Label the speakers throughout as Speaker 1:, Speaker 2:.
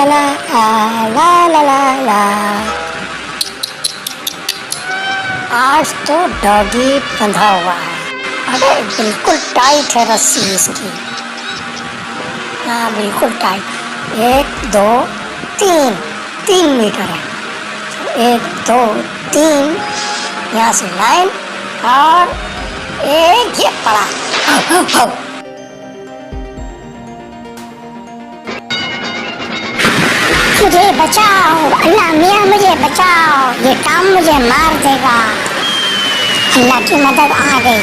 Speaker 1: ला ला ला ला ला। आज तो डॉगी बंधा हुआ है। अबे बिल्कुल टाइट है रस्सी इसकी। हाँ बिल्कुल टाइट। 1 2 3 3 मीटर है। 1 2 3 यहाँ से लाइन और एक ये पड़ा। मुझे बचाओ अल्लाह मियाँ, मुझे बचाओ, ये काम मुझे मार देगा। अल्लाह की मदद आ गई।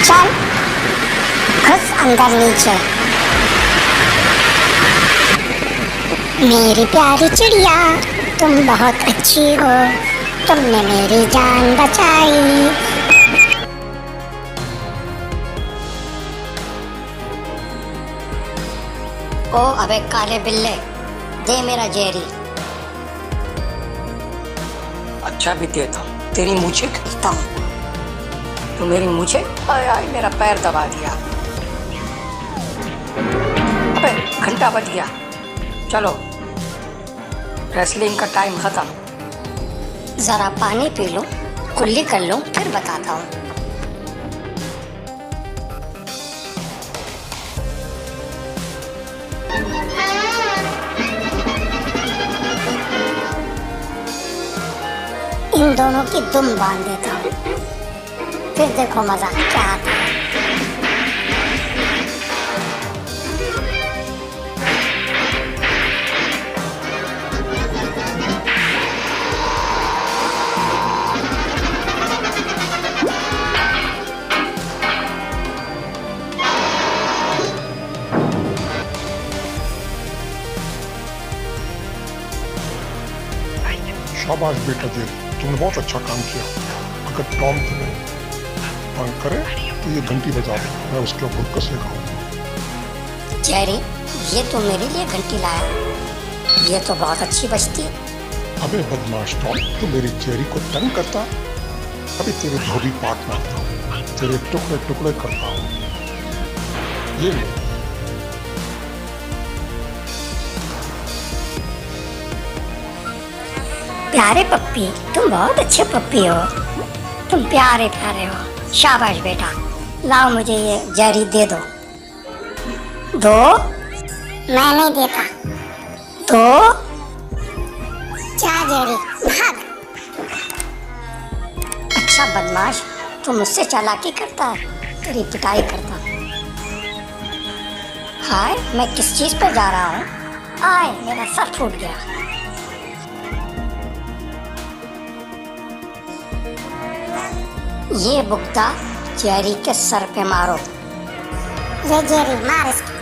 Speaker 1: चल घुस अंदर नीचे। मेरी प्यारी चिड़िया तुम बहुत अच्छी हो, तुमने मेरी जान बचाई। ओ अबे काले बिल्ले, दे मेरा जेरी।
Speaker 2: अच्छा भी देता हूँ। तेरी मूछें खींचता हूँ। तो मेरी मूछें, आय आय मेरा पैर दबा दिया। अबे घंटा बज गया। चलो रेसलिंग का टाइम खत्म।
Speaker 1: जरा पानी पी लो, कुल्ली कर लो, फिर बताता हूँ। इन दोनों की दुम बांध देता हूँ, फिर देखो मजा क्या आता है।
Speaker 3: शाबाश बेटा जेरी, तुमने बहुत अच्छा काम किया। अगर टॉम तुम्हें तंग करे तो ये घंटी बजा दो, मैं उसके ऊपर कसे खाऊंगा।
Speaker 1: जेरी ये तो मेरे लिए घंटी लाया, ये तो बहुत अच्छी बजती है।
Speaker 3: अबे बदमाश टॉम, तू मेरी जेरी को तंग करता, अभी तेरे बॉडी पार्ट मारता हूँ, तेरे टुकड़े टुकड़े करता हूँ। ये ले।
Speaker 1: प्यारे पप्पी, तुम बहुत अच्छे पप्पी हो, तुम प्यारे प्यारे हो। शाबाश बेटा, लाओ मुझे ये जेरी दे दो। दो? मैं नहीं देता। दो? जा जेरी भाग। अच्छा बदमाश, तू मुझसे चालाकी करता है, तेरी पिटाई करता। हाय मैं किस चीज पर जा रहा हूँ? आए मेरा सर फूट गया। ये बुक्ता जेरी के सर पे मारो। ये जेरी मार इसको।